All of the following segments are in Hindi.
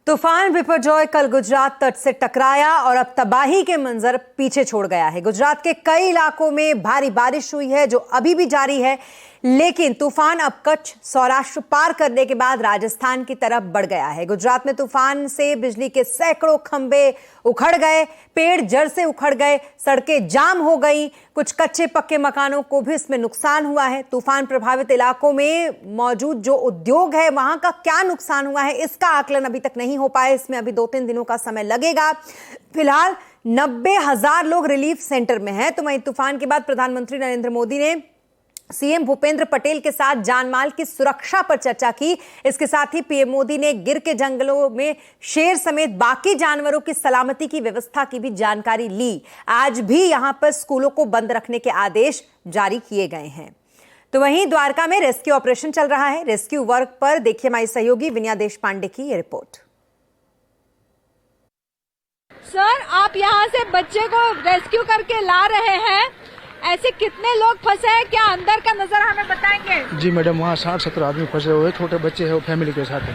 तूफान बिपरजॉय कल गुजरात तट से टकराया और अब तबाही के मंजर पीछे छोड़ गया है। गुजरात के कई इलाकों में भारी बारिश हुई है जो अभी भी जारी है, लेकिन तूफान अब कच्छ सौराष्ट्र पार करने के बाद राजस्थान की तरफ बढ़ गया है। गुजरात में तूफान से बिजली के सैकड़ों खंभे उखड़ गए, पेड़ जड़ से उखड़ गए, सड़कें जाम हो गई, कुछ कच्चे पक्के मकानों को भी इसमें नुकसान हुआ है। तूफान प्रभावित इलाकों में मौजूद जो उद्योग है वहां का क्या नुकसान हुआ है इसका आकलन अभी तक नहीं हो पाया। इसमें अभी 2-3 दिनों का समय लगेगा। फिलहाल 90,000 लोग रिलीफ सेंटर में हैं। तो वहीं तूफान के बाद प्रधानमंत्री नरेंद्र मोदी ने सीएम भूपेंद्र पटेल के साथ जानमाल की सुरक्षा पर चर्चा की। इसके साथ ही पीएम मोदी ने गिर के जंगलों में शेर समेत बाकी जानवरों की सलामती की व्यवस्था की भी जानकारी ली। आज भी यहां पर स्कूलों को बंद रखने के आदेश जारी किए गए हैं। तो वहीं द्वारका में रेस्क्यू ऑपरेशन चल रहा है। रेस्क्यू वर्क पर देखिए हमारी सहयोगी विनया देशपांडे की ये रिपोर्ट। सर, आप यहां से बच्चे को रेस्क्यू करके ला रहे हैं, ऐसे कितने लोग फंसे हैं, क्या अंदर का नजारा हमें बताएंगे? जी मैडम, वहाँ 60-70 आदमी फंसे हुए, छोटे बच्चे हैं, फैमिली के साथ है।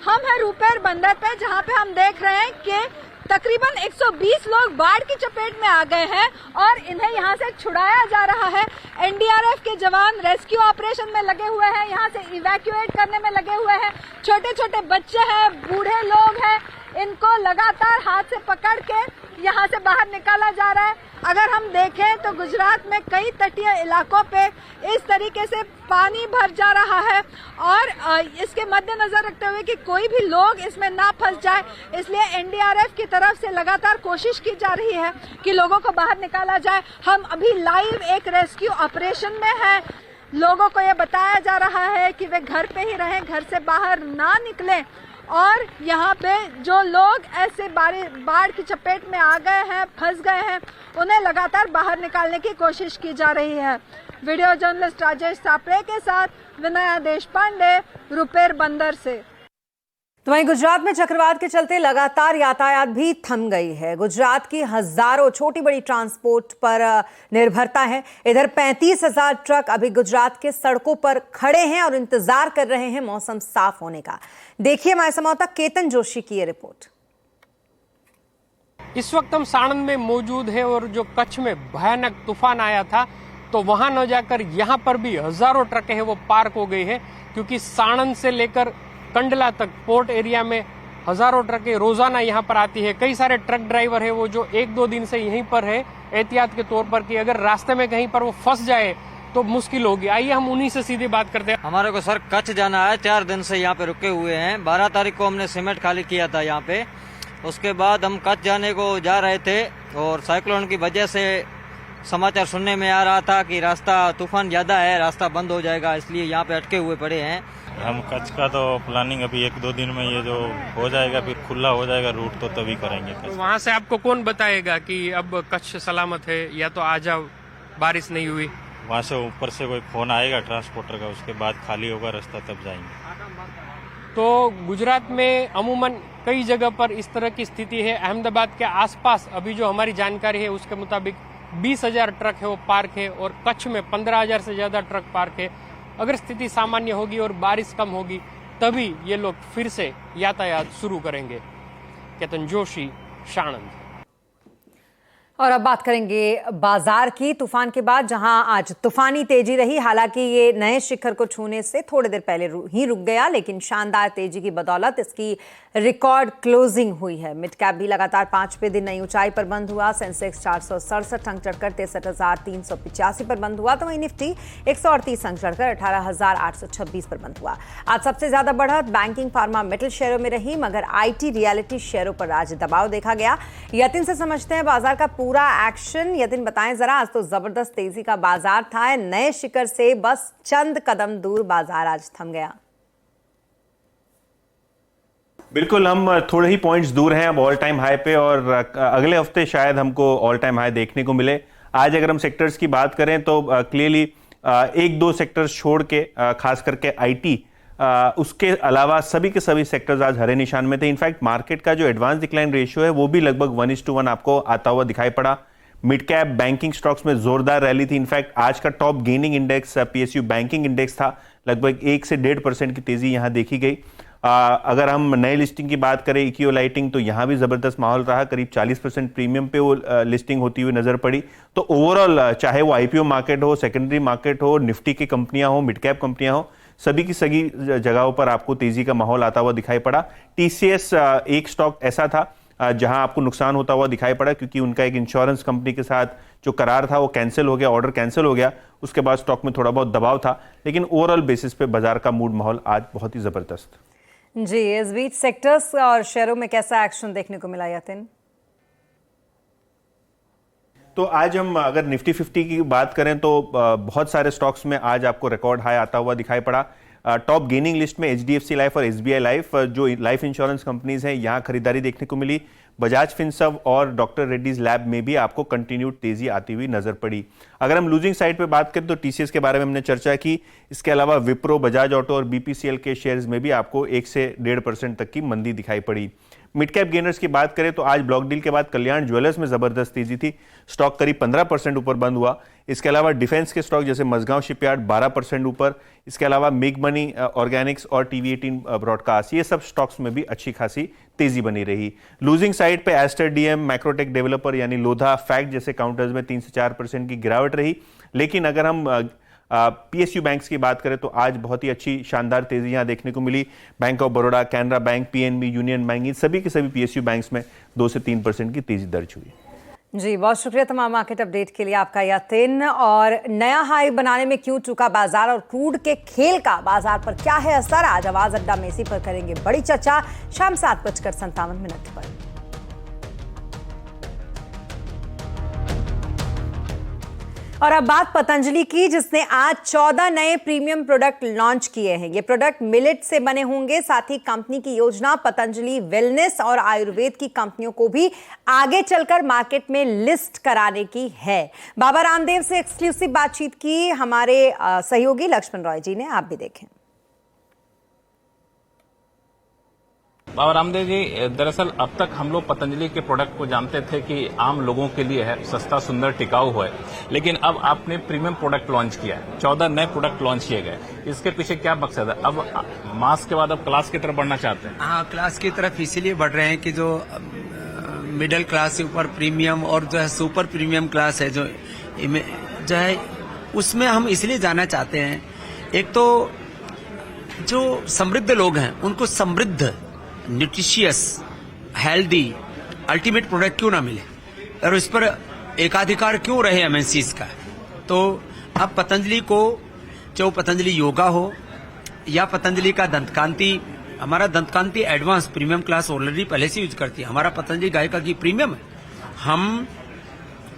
हम हैं रुपेर बंदर पे, जहाँ पे हम देख रहे हैं कि तकरीबन 120 लोग बाढ़ की चपेट में आ गए हैं और इन्हें यहाँ से छुड़ाया जा रहा है। एनडीआरएफ के जवान रेस्क्यू ऑपरेशन में लगे हुए हैं, यहाँ से इवैक्यूएट करने में लगे हुए हैं। छोटे छोटे बच्चे हैं, बूढ़े लोग हैं, इनको लगातार हाथ से पकड़ के यहाँ से बाहर निकाला जा रहा है। अगर हम देखें तो गुजरात में कई तटीय इलाकों पे इस तरीके से पानी भर जा रहा है और इसके मद्देनजर रखते हुए कि कोई भी लोग इसमें ना फंस जाए, इसलिए एनडीआरएफ की तरफ से लगातार कोशिश की जा रही है कि लोगों को बाहर निकाला जाए। हम अभी लाइव एक रेस्क्यू ऑपरेशन में हैं। लोगों को ये बताया जा रहा है कि वे घर पे ही रहें, घर से बाहर ना निकलें और यहाँ पे जो लोग ऐसे बाढ़ की चपेट में आ गए हैं, फंस गए हैं, उन्हें लगातार बाहर निकालने की कोशिश की जा रही है। वीडियो जर्नलिस्ट राजेश सापरे के साथ विनया देशपांडे, रुपेर बंदर से। तो वहीं गुजरात में चक्रवात के चलते लगातार यातायात भी थम गई है। गुजरात की हजारों छोटी बड़ी ट्रांसपोर्ट पर निर्भरता है। इधर 35,000 ट्रक अभी गुजरात के सड़कों पर खड़े हैं और इंतजार कर रहे हैं मौसम साफ होने का। देखिए हमारे संवाददाता केतन जोशी की ये रिपोर्ट। इस वक्त हम साणंद में मौजूद है और जो कच्छ में भयानक तूफान आया था तो वहां न जाकर यहां पर भी हजारों ट्रकें हैं वो पार्क हो गई है, क्योंकि साणंद से लेकर कंडला तक पोर्ट एरिया में हजारों ट्रकें रोजाना यहां पर आती है। कई सारे ट्रक ड्राइवर है वो जो 1-2 दिन से यहीं पर है एहतियात के तौर पर कि अगर रास्ते में कहीं पर वो फंस जाए तो मुश्किल होगी। आइए हम उन्हीं से सीधे बात करते हैं। हमारे को सर कच्छ जाना है, 4 दिन से यहाँ पे रुके हुए हैं। 12 तारीख को हमने सीमेंट खाली किया था यहाँ पे। उसके बाद हम कच्छ जाने को जा रहे थे और साइक्लोन की वजह से समाचार सुनने में आ रहा था कि रास्ता तूफान ज्यादा है, रास्ता बंद हो जाएगा, इसलिए यहाँ पे अटके हुए पड़े हैं। हम कच्छ का तो प्लानिंग अभी 1-2 दिन में ये जो हो जाएगा, फिर खुला हो जाएगा रूट तो तभी करेंगे। तो वहाँ से आपको कौन बताएगा कि अब कच्छ सलामत है या तो आ जाओ, बारिश नहीं हुई? वहाँ से ऊपर से कोई फोन आएगा ट्रांसपोर्टर का, उसके बाद खाली होगा रास्ता तब जाएंगे। तो गुजरात में अमूमन कई जगह पर इस तरह की स्थिति है। अहमदाबाद के आसपास अभी जो हमारी जानकारी है उसके मुताबिक 20,000 ट्रक है वो पार्क है और कच्छ में 15,000 से ज्यादा ट्रक पार्क है। अगर स्थिति सामान्य होगी और बारिश कम होगी तभी ये लोग फिर से यातायात शुरू करेंगे। केतन जोशी, साणंद। और अब बात करेंगे बाजार की। तूफान के बाद जहां आज तूफानी तेजी रही, हालांकि ये नए शिखर को छूने से थोड़ी देर पहले ही रुक गया, लेकिन शानदार तेजी की बदौलत इसकी रिकॉर्ड क्लोजिंग हुई है। मिड कैप भी लगातार 5वें दिन नई ऊंचाई पर बंद हुआ। सेंसेक्स 467 अंक चढ़कर 63,385 पर बंद हुआ, तो वहीं निफ्टी 138 अंक चढ़कर 18,826 पर बंद हुआ। आज सबसे ज्यादा बढ़त बैंकिंग, फार्मा, मेटल शेयरों में रही, मगर आईटी, रियलिटी शेयरों पर आज दबाव देखा गया। यतिन से समझते हैं बाजार का पूरा एक्शन। यतिन बताएं जरा, आज तो जबरदस्त तेजी का बाजार था, नए शिखर से बस चंद कदम दूर बाजार आज थम गया। बिल्कुल, हम थोड़े ही पॉइंट्स दूर हैं अब ऑल टाइम हाई पे और अगले हफ्ते शायद हमको ऑल टाइम हाई देखने को मिले। आज अगर हम सेक्टर्स की बात करें तो क्लियरली 1-2 सेक्टर्स छोड़ के, खास करके आईटी, उसके अलावा सभी के सभी सेक्टर्स आज हरे निशान में थे। इनफैक्ट मार्केट का जो एडवांस डिक्लाइन रेशियो है वो भी लगभग 1:1 आपको आता हुआ दिखाई पड़ा। मिड कैप बैंकिंग स्टॉक्स में जोरदार रैली थी। इनफैक्ट आज का top gaining index PSU banking index था, लगभग 1 से 1.5% की तेजी यहां देखी गई। अगर हम नए लिस्टिंग की बात करें इक्यो लाइटिंग, तो यहाँ भी ज़बरदस्त माहौल रहा, करीब 40% प्रीमियम पे वो लिस्टिंग होती हुई नज़र पड़ी। तो ओवरऑल चाहे वो आईपीओ मार्केट हो, सेकेंडरी मार्केट हो, निफ्टी की कंपनियां हो, मिड कैप कंपनियां हो, सभी की सभी जगहों पर आपको तेजी का माहौल आता हुआ दिखाई पड़ा। टीसीएस एक स्टॉक ऐसा था जहां आपको नुकसान होता हुआ दिखाई पड़ा, क्योंकि उनका एक इंश्योरेंस कंपनी के साथ जो करार था वो कैंसिल हो गया, ऑर्डर कैंसिल हो गया। उसके बाद स्टॉक में थोड़ा बहुत दबाव था, लेकिन ओवरऑल बेसिस पे बाजार का मूड माहौल आज बहुत ही जबरदस्त। जी, इस बीच सेक्टर्स और शेयरों में कैसा एक्शन देखने को मिला यातिन? तो आज हम अगर निफ्टी 50 की बात करें तो बहुत सारे स्टॉक्स में आज आपको रिकॉर्ड हाई आता हुआ दिखाई पड़ा। टॉप गेनिंग लिस्ट में एचडीएफसी लाइफ और एसबीआई लाइफ, जो लाइफ इंश्योरेंस कंपनीज हैं, यहां खरीदारी देखने को मिली। बजाज फिनसर्व और डॉक्टर रेड्डीज लैब में भी आपको कंटिन्यूड तेजी आती हुई नजर पड़ी। अगर हम लूजिंग साइड पे बात करें तो टीसीएस के बारे में हमने चर्चा की। इसके अलावा विप्रो, बजाज ऑटो और बीपीसीएल के शेयर्स में भी आपको 1 से 1.5% तक की मंदी दिखाई पड़ी। मिड कैप गेनर्स की बात करें तो आज ब्लॉक डील के बाद कल्याण ज्वेलर्स में जबरदस्त तेजी थी, स्टॉक करीब 15% ऊपर बंद हुआ। इसके अलावा डिफेंस के स्टॉक जैसे मझगांव शिपयार्ड 12% ऊपर। इसके अलावा मेग मनी, ऑर्गेनिक्स और टीवी18 ब्रॉडकास्ट, ये सब स्टॉक्स में भी अच्छी खासी तेजी बनी रही। लूजिंग साइड पे एस्टर डीएम, मैक्रोटेक डेवलपर यानी लोधा, फैक्ट जैसे काउंटर्स में 3 से 4% की गिरावट रही। लेकिन अगर हम पीएसयू बैंक्स की बात करें तो आज बहुत ही अच्छी शानदार तेजी यहां देखने को मिली। Bank of Baroda, Canara Bank, PNB, Union Bank, इन सभी के सभी पीएसयू बैंक्स में 2 से 3% की तेजी दर्ज हुई। जी, बहुत शुक्रिया तमाम मार्केट अपडेट के लिए आपका यातिन। और नया हाई बनाने में क्यों चूका बाजार और क्रूड के खेल का बाजार पर क्या है असर, आज आवाज अड्डा में इसी पर करेंगे बड़ी चर्चा शाम 7:57 पर। और अब बात पतंजलि की, जिसने आज 14 नए प्रीमियम प्रोडक्ट लॉन्च किए हैं। ये प्रोडक्ट मिलेट से बने होंगे। साथ ही कंपनी की योजना पतंजलि वेलनेस और आयुर्वेद की कंपनियों को भी आगे चलकर मार्केट में लिस्ट कराने की है। बाबा रामदेव से एक्सक्लूसिव बातचीत की हमारे सहयोगी लक्ष्मण रॉय जी ने, आप भी देखें। बाबा रामदेव जी, दरअसल अब तक हम लोग पतंजलि के प्रोडक्ट को जानते थे कि आम लोगों के लिए है, सस्ता, सुंदर, टिकाऊ है, लेकिन अब आपने प्रीमियम प्रोडक्ट लॉन्च किया है, 14 नए प्रोडक्ट लॉन्च किए गए। इसके पीछे क्या मकसद है? अब मास के बाद अब क्लास की तरफ बढ़ना चाहते हैं? हाँ, क्लास की तरफ इसीलिए बढ़ रहे हैं कि जो मिडिल क्लास से ऊपर प्रीमियम और जो है सुपर प्रीमियम क्लास है, जो है उसमें हम इसलिए जाना चाहते हैं। एक तो जो समृद्ध लोग हैं उनको समृद्ध, न्यूट्रिशियस, हेल्दी, अल्टीमेट प्रोडक्ट क्यों ना मिले और इस पर एकाधिकार क्यों रहे एमएनसीज का। तो अब पतंजलि को, चाहे पतंजलि योगा हो या पतंजलि का दंतकांति, हमारा Dantkanti advance premium class already पहले से यूज करती है। हमारा पतंजलि गाय का घी प्रीमियम है। हम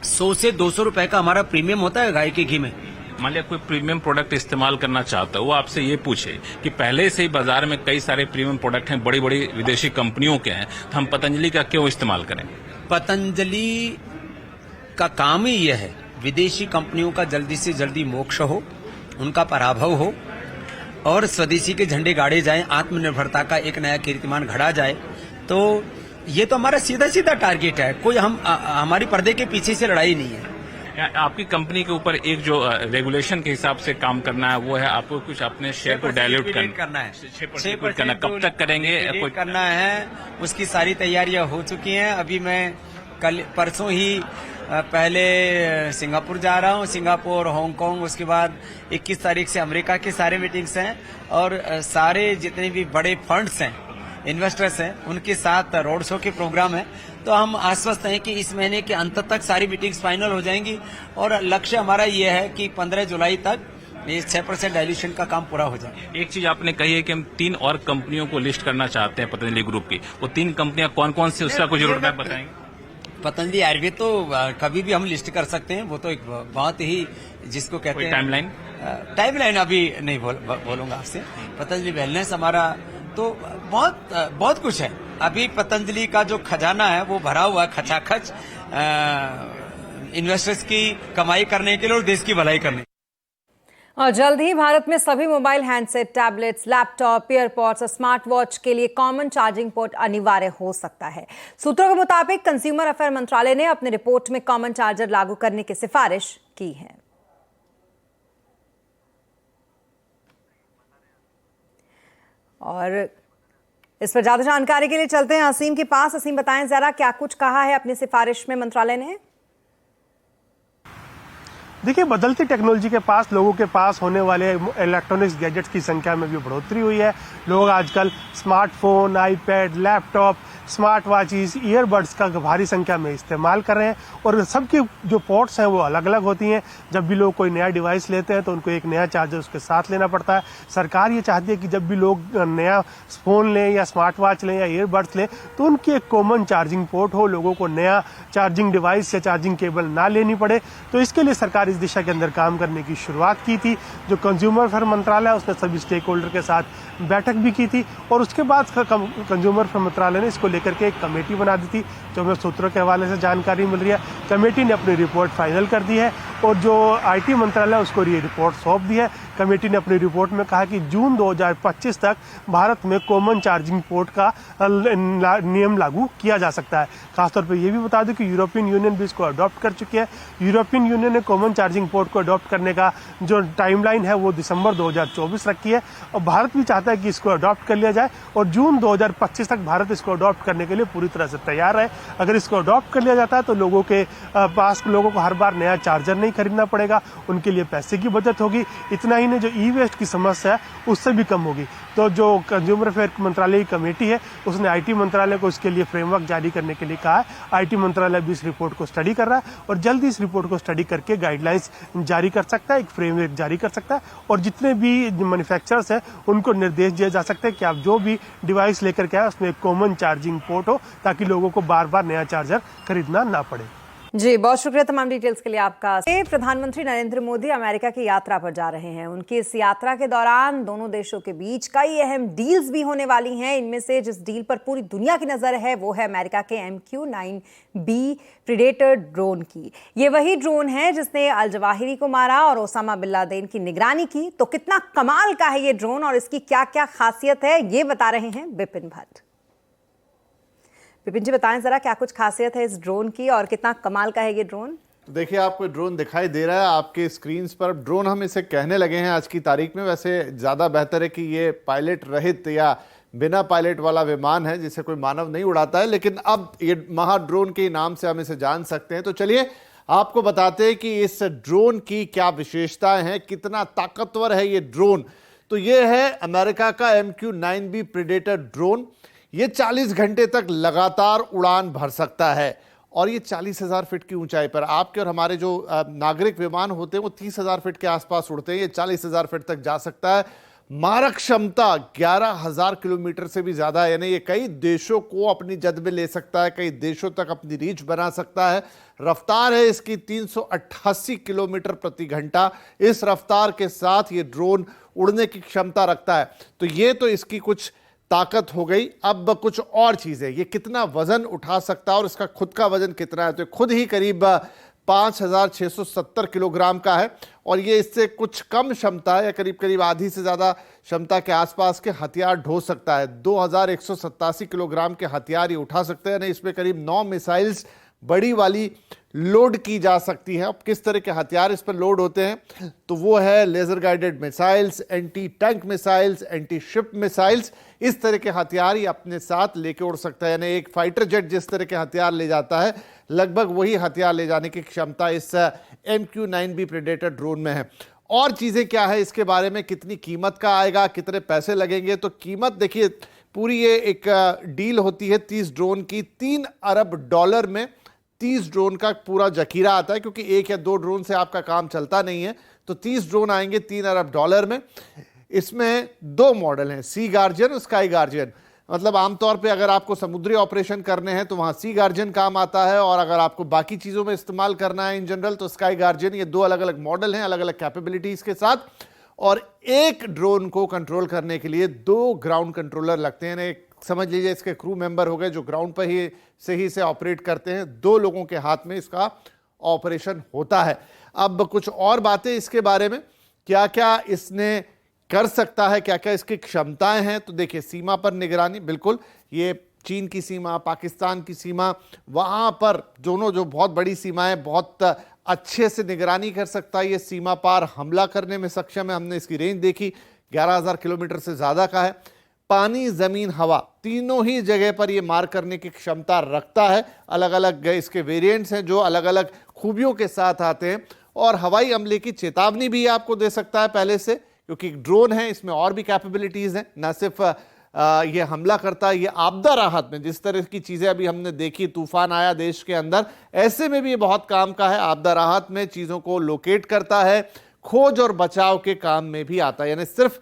100 से 200 रुपए का हमारा प्रीमियम होता है गाय के घी में। मान लिया कोई प्रीमियम प्रोडक्ट इस्तेमाल करना चाहता है, वो आपसे ये पूछे कि पहले से ही बाजार में कई सारे प्रीमियम प्रोडक्ट हैं, बड़ी बड़ी विदेशी कंपनियों के हैं, तो हम पतंजलि का क्यों इस्तेमाल करें? पतंजलि का काम ही यह है विदेशी कंपनियों का जल्दी से जल्दी मोक्ष हो, उनका पराभव हो और स्वदेशी के झंडे गाड़े जाएं, आत्मनिर्भरता का एक नया कीर्तिमान घड़ा जाए। तो ये तो हमारा सीधा सीधा टारगेट है। कोई हमारी पर्दे के पीछे से लड़ाई नहीं है। आपकी कंपनी के ऊपर एक जो रेगुलेशन के हिसाब से काम करना है वो है आपको कुछ अपने शेयर को डायल्यूट करना है। 6% करना, कब तक करेंगे? कोई करना है, उसकी सारी तैयारियां हो चुकी हैं। अभी मैं परसों ही पहले सिंगापुर जा रहा हूं, सिंगापुर, हांगकांग, उसके बाद 21 तारीख से अमेरिका के सारे मीटिंग्स हैं और सारे जितने भी बड़े फंड्स हैं, इन्वेस्टर्स हैं, उनके साथ रोड शो के प्रोग्राम है। तो हम आश्वस्त हैं कि इस महीने के अंत तक सारी मीटिंग्स फाइनल हो जाएंगी और लक्ष्य हमारा ये है कि 15 जुलाई तक ये 6% डायल्यूशन का काम पूरा हो जाए। एक चीज आपने कही है कि हम 3 और कंपनियों को लिस्ट करना चाहते हैं पतंजलि ग्रुप की, वो 3 कंपनियां कौन कौन सी, उसका कुछ रोड मैप बताएंगे? पतंजलि आयुर्वेद तो कभी भी हम लिस्ट कर सकते हैं, वो तो एक बहुत ही जिसको कहते हैं टाइमलाइन अभी नहीं बोलूंगा आपसे। पतंजलि वेलनेस हमारा तो बहुत कुछ है। अभी पतंजलि का जो खजाना है वो भरा हुआ है खचाखच, इन्वेस्टर्स की कमाई करने के लिए और देश की भलाई करने। और जल्द ही भारत में सभी mobile handset, tablets, laptop, AirPods और स्मार्ट वॉच के लिए कॉमन चार्जिंग पोर्ट अनिवार्य हो सकता है। सूत्रों के मुताबिक कंज्यूमर अफेयर मंत्रालय ने अपनी रिपोर्ट में कॉमन चार्जर लागू करने की सिफारिश की है। और इस पर ज्यादा जानकारी के लिए चलते हैं असीम के पास। असीम, बताएं जरा क्या कुछ कहा है अपनी सिफारिश में मंत्रालय ने। देखिए, बदलती टेक्नोलॉजी के पास लोगों के पास होने वाले इलेक्ट्रॉनिक्स गैजेट्स की संख्या में भी बढ़ोतरी हुई है। लोग आजकल smartphone, iPad, laptop, smart watches, earbuds का भारी संख्या में इस्तेमाल कर रहे हैं और सबकी जो पोर्ट्स हैं वो अलग अलग होती हैं। जब भी लोग कोई नया डिवाइस लेते हैं तो उनको एक नया चार्जर उसके साथ लेना पड़ता है। सरकार ये चाहती है कि जब भी लोग नया फ़ोन लें या स्मार्ट वॉच लें या ईयरबड्स लें तो उनकी एक कॉमन चार्जिंग पोर्ट हो, लोगों को नया चार्जिंग डिवाइस या चार्जिंग केबल ना लेनी पड़े। तो इसके लिए सरकार इस दिशा के अंदर काम करने की शुरुआत की थी। जो कंज्यूमर अफेयर मंत्रालय है उसने सभी स्टेक होल्डर के साथ बैठक भी की थी और उसके बाद कंज्यूमर अफेयर मंत्रालय ने इसको लेकर के एक कमेटी बना दी थी, जो हमें सूत्रों के हवाले से जानकारी मिल रही है। कमेटी ने अपनी रिपोर्ट फाइनल कर दी है और जो आईटी मंत्रालय उसको ये रिपोर्ट सौंप दी है। कमेटी ने अपनी रिपोर्ट में कहा कि जून 2025 तक भारत में कॉमन चार्जिंग पोर्ट का नियम लागू किया जा सकता है। खासतौर पर यह भी बता दूं कि यूरोपियन यूनियन भी इसको अडॉप्ट कर चुकी है। यूरोपियन यूनियन ने कॉमन चार्जिंग पोर्ट को अडॉप्ट करने का जो टाइमलाइन है वो दिसंबर 2024 रखी है और भारत भी चाहता है कि इसको अडॉप्ट कर लिया जाए और जून 2025 तक भारत इसको अडॉप्ट करने के लिए पूरी तरह से तैयार है। अगर इसको अडॉप्ट कर लिया जाता है तो लोगों को हर बार नया चार्जर नहीं खरीदना पड़ेगा, उनके लिए पैसे की बचत होगी। इतना ही नहीं, जो ई वेस्ट की समस्या है उससे भी कम होगी। तो जो कंज्यूमर अफेयर मंत्रालय की कमेटी है उसने आईटी मंत्रालय को इसके लिए फ्रेमवर्क जारी करने के लिए कहा है। आईटी मंत्रालय भी इस रिपोर्ट को स्टडी कर रहा है और जल्दी इस रिपोर्ट को स्टडी करके गाइडलाइंस जारी कर सकता है, एक फ्रेमवर्क जारी कर सकता है और जितने भी मैन्युफैक्चरर्स हैं उनको निर्देश दिया जा सकता है कि आप जो भी डिवाइस लेकर के आए उसमें एक कॉमन चार्जिंग पोर्ट हो ताकि लोगों को बार बार नया चार्जर खरीदना ना पड़े। जी, बहुत शुक्रिया तमाम डिटेल्स के लिए आपका। प्रधानमंत्री नरेंद्र मोदी अमेरिका की यात्रा पर जा रहे हैं। उनकी इस यात्रा के दौरान दोनों देशों के बीच कई अहम डील्स भी होने वाली हैं। इनमें से जिस डील पर पूरी दुनिया की नजर है वो है अमेरिका के MQ-9B प्रीडेटर ड्रोन की। ये वही ड्रोन है जिसने अल जवाहिरी को मारा और ओसामा बिन लादेन की निगरानी की। तो कितना कमाल का है ये ड्रोन और इसकी क्या क्या खासियत है, ये बता रहे हैं विपिन भट्ट। विपिन जी, बताएं जरा क्या कुछ खासियत है इस ड्रोन की और कितना कमाल का है ये ड्रोन। तो देखिए, आपको ड्रोन दिखाई दे रहा है आपके स्क्रीन पर। ड्रोन हम इसे कहने लगे हैं आज की तारीख में। वैसे ज़्यादा बेहतर है कि ये पायलट रहित या बिना पायलट वाला विमान है जिसे कोई मानव नहीं उड़ाता है, लेकिन अब ये महा ड्रोन के नाम से हम इसे जान सकते हैं। तो चलिए आपको बताते हैं कि इस ड्रोन की क्या विशेषताएं हैं, कितना ताकतवर है ये ड्रोन। तो ये है अमेरिका का MQ-9B प्रीडेटर ड्रोन। ये 40 घंटे तक लगातार उड़ान भर सकता है और ये 40,000 फीट की ऊंचाई पर, आपके और हमारे जो नागरिक विमान होते हैं वो 30,000 फीट के आसपास उड़ते हैं, ये 40,000 फीट तक जा सकता है। मारक क्षमता 11,000 किलोमीटर से भी ज्यादा है, यानी ये कई देशों को अपनी जद में ले सकता है, कई देशों तक अपनी रीच बना सकता है। रफ्तार है इसकी 388 किलोमीटर प्रति घंटा। इस रफ्तार के साथ ये ड्रोन उड़ने की क्षमता रखता है। तो ये तो इसकी कुछ ताकत हो गई। अब कुछ और चीजें, ये कितना वजन उठा सकता है और इसका खुद का वजन कितना है, तो खुद ही करीब 5,670 किलोग्राम का है और ये इससे कुछ कम क्षमता है या करीब करीब आधी से ज़्यादा क्षमता के आसपास के हथियार ढो सकता है। 2,187 किलोग्राम के हथियार ये उठा सकते हैं। इसमें करीब 9 मिसाइल्स बड़ी वाली लोड की जा सकती है। अब किस तरह के हथियार इस पर लोड होते हैं, तो वो है laser guided missiles, anti tank missiles, anti ship missiles. इस तरह के हथियार ये अपने साथ लेके उड़ सकता है, यानी एक फाइटर जेट जिस तरह के हथियार ले जाता है लगभग वही हथियार ले जाने की क्षमता इस MQ-9B प्रेडेटर ड्रोन में है। और चीजें क्या है इसके बारे में, कितनी कीमत का आएगा, कितने पैसे लगेंगे, तो कीमत देखिए पूरी ये एक डील होती है 30 ड्रोन की। $3 अरब में 30 ड्रोन का पूरा जखीरा आता है, क्योंकि 1 या 2 ड्रोन से आपका काम चलता नहीं है। तो 30 ड्रोन आएंगे $3 अरब में। इसमें 2 मॉडल हैं, सी गार्जियन और स्काई गार्जियन। मतलब आमतौर पे अगर आपको समुद्री ऑपरेशन करने हैं तो वहां सी गार्जियन काम आता है, और अगर आपको बाकी चीजों में इस्तेमाल करना है इन जनरल तो स्काई गार्जियन। ये 2 अलग अलग मॉडल हैं, अलग अलग कैपेबिलिटीज के साथ। और एक ड्रोन को कंट्रोल करने के लिए 2 ग्राउंड कंट्रोलर लगते हैं। एक समझ लीजिए इसके क्रू मेंबर हो गए जो ग्राउंड पर ही से ऑपरेट करते हैं। 2 लोगों के हाथ में इसका ऑपरेशन होता है। अब कुछ और बातें इसके बारे में, क्या क्या इसने कर सकता है, क्या क्या इसकी क्षमताएं हैं। तो देखिए, सीमा पर निगरानी, बिल्कुल ये चीन की सीमा, पाकिस्तान की सीमा, वहां पर दोनों जो बहुत बड़ी सीमाएं, बहुत अच्छे से निगरानी कर सकता है। ये सीमा पार हमला करने में सक्षम है। हमने इसकी रेंज देखी, 11,000 किलोमीटर से ज्यादा का है। पानी, जमीन, हवा, तीनों ही जगह पर ये मार करने की क्षमता रखता है। अलग अलग इसके वेरिएंट्स हैं जो अलग अलग खूबियों के साथ आते हैं, और हवाई हमले की चेतावनी भी आपको दे सकता है पहले से, क्योंकि ड्रोन है, इसमें और भी कैपेबिलिटीज हैं। न सिर्फ ये हमला करता है, ये आपदा राहत में, जिस तरह की चीजें अभी हमने देखी, तूफान आया देश के अंदर, ऐसे में भी ये बहुत काम का है। आपदा राहत में चीजों को लोकेट करता है, खोज और बचाव के काम में भी आता है। यानी सिर्फ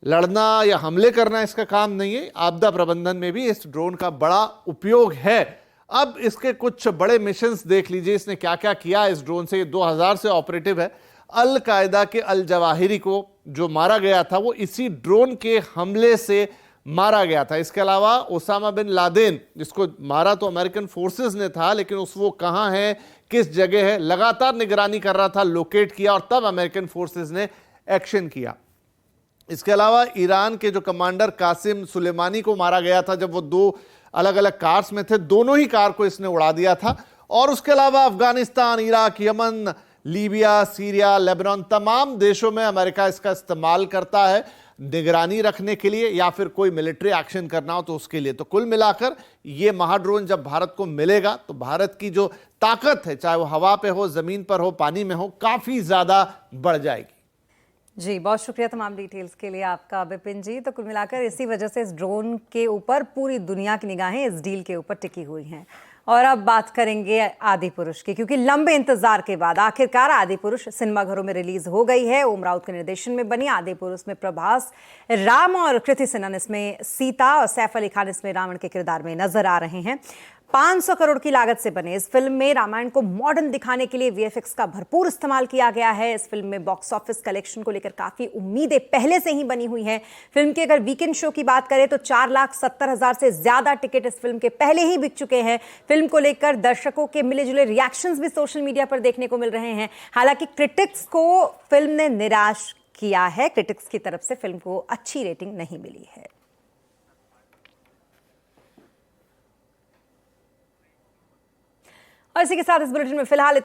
लड़ना या हमले करना इसका काम नहीं है, आपदा प्रबंधन में भी इस ड्रोन का बड़ा उपयोग है। अब इसके कुछ बड़े मिशंस देख लीजिए, इसने क्या क्या किया इस ड्रोन से। ये 2000 से ऑपरेटिव है। अल कायदा के अल जवाहिरी को जो मारा गया था वो इसी ड्रोन के हमले से मारा गया था। इसके अलावा ओसामा बिन लादेन, जिसको मारा तो अमेरिकन फोर्सेस ने था, लेकिन वो कहां है, किस जगह है, लगातार निगरानी कर रहा था, लोकेट किया, और तब अमेरिकन फोर्सेस ने एक्शन किया। इसके अलावा ईरान के जो कमांडर कासिम सुलेमानी को मारा गया था जब वो 2 अलग अलग कार्स में थे, दोनों ही कार को इसने उड़ा दिया था। और उसके अलावा Afghanistan, Iraq, Yemen, Libya, Syria, Lebanon, तमाम देशों में अमेरिका इसका इस्तेमाल करता है निगरानी रखने के लिए या फिर कोई मिलिट्री एक्शन करना हो तो उसके लिए। तो कुल मिलाकर ये महाड्रोन जब भारत को मिलेगा तो भारत की जो ताकत है, चाहे वो हवा पे हो, जमीन पर हो, पानी में हो, काफी ज्यादा बढ़ जाएगी। जी, बहुत शुक्रिया तमाम डिटेल्स के लिए आपका विपिन जी। तो कुल मिलाकर इसी वजह से इस ड्रोन के ऊपर पूरी दुनिया की निगाहें इस डील के ऊपर टिकी हुई हैं। और अब बात करेंगे आदिपुरुष की, क्योंकि लंबे इंतजार के बाद आखिरकार आदिपुरुष सिनेमाघरों में रिलीज हो गई है। ओम राउत के निर्देशन में बनी आदिपुरुष में प्रभास, राम और कृति सेनन इसमें सीता और सैफ अली खान इसमें रावण के किरदार में नजर आ रहे हैं। 500 करोड़ की लागत से बने इस फिल्म में रामायण को मॉडर्न दिखाने के लिए वीएफएक्स का भरपूर इस्तेमाल किया गया है। इस फिल्म में बॉक्स ऑफिस कलेक्शन को लेकर काफी उम्मीदें पहले से ही बनी हुई हैं। फिल्म के अगर वीकेंड शो की बात करें तो 4,70,000 से ज्यादा टिकट इस फिल्म के पहले ही बिक चुके हैं। फिल्म को लेकर दर्शकों के मिले जुले रिएक्शंस भी सोशल मीडिया पर देखने को मिल रहे हैं। हालांकि क्रिटिक्स को फिल्म ने निराश किया है। क्रिटिक्स की तरफ से फिल्म को अच्छी रेटिंग नहीं मिली है। और इसी के साथ इस बुलेटिन में फिलहाल